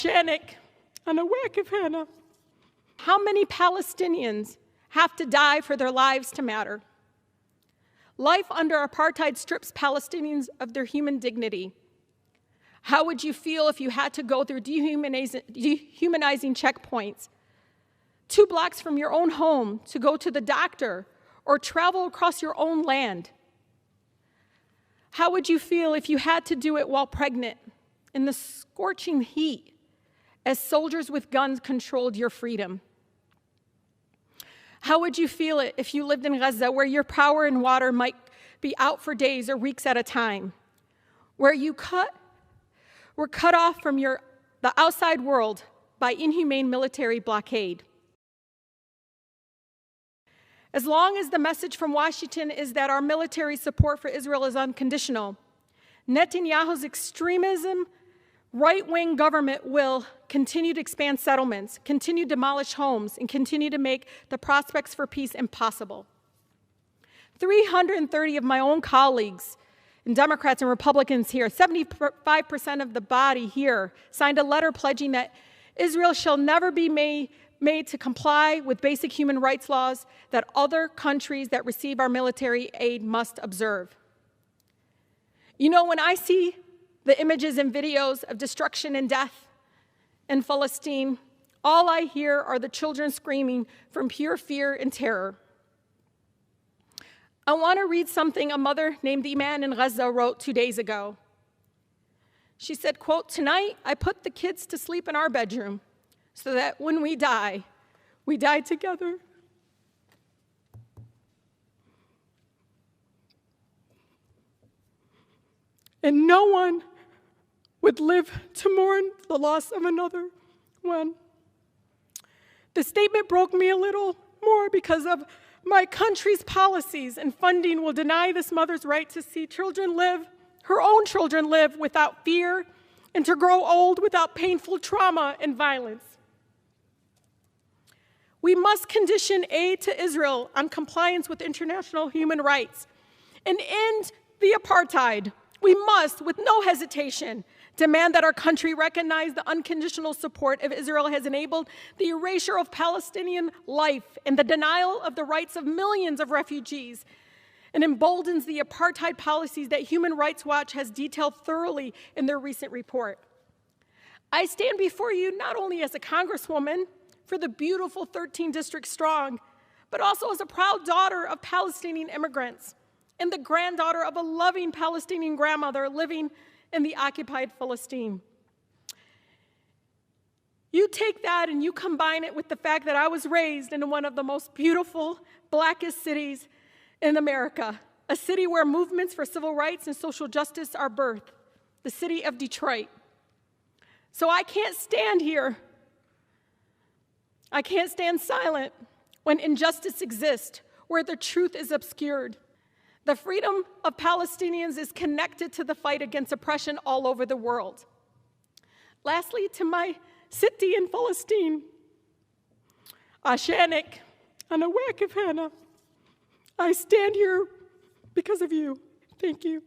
Shanik and a whack of Hannah. How many Palestinians have to die for their lives to matter? Life under apartheid strips Palestinians of their human dignity. How would you feel if you had to go through dehumanizing checkpoints 2 blocks from your own home to go to the doctor or travel across your own land? How would you feel if you had to do it while pregnant in the scorching heat as soldiers with guns controlled your freedom? How would you feel it if you lived in Gaza, where your power and water might be out for days or weeks at a time, where you were cut off from the outside world by inhumane military blockade? As long as the message from Washington is that our military support for Israel is unconditional, Netanyahu's extremism, right-wing government will continue to expand settlements, continue to demolish homes, and continue to make the prospects for peace impossible. 330 of my own colleagues, and Democrats and Republicans here, 75% of the body here, signed a letter pledging that Israel shall never be made to comply with basic human rights laws that other countries that receive our military aid must observe. You know, when I see the images and videos of destruction and death in Palestine, all I hear are the children screaming from pure fear and terror. I want to read something a mother named Iman in Gaza wrote 2 days ago. She said, quote, "Tonight I put the kids to sleep in our bedroom so that when we die together." And no one would live to mourn the loss of another one. The statement broke me a little more because of my country's policies and funding will deny this mother's right to see children live, her own children live without fear and to grow old without painful trauma and violence. We must condition aid to Israel on compliance with international human rights and end the apartheid. We must, with no hesitation, demand that our country recognize the unconditional support of Israel has enabled the erasure of Palestinian life and the denial of the rights of millions of refugees, and emboldens the apartheid policies that Human Rights Watch has detailed thoroughly in their recent report. I stand before you not only as a Congresswoman for the beautiful 13 districts strong, but also as a proud daughter of Palestinian immigrants and the granddaughter of a loving Palestinian grandmother living in the occupied Palestine. You take that and you combine it with the fact that I was raised in one of the most beautiful, blackest cities in America, a city where movements for civil rights and social justice are birthed, the city of Detroit. So I can't stand here. I can't stand silent when injustice exists, where the truth is obscured. The freedom of Palestinians is connected to the fight against oppression all over the world. Lastly, to my city in Palestine, Ashanik and a whack of Hannah, I stand here because of you. Thank you.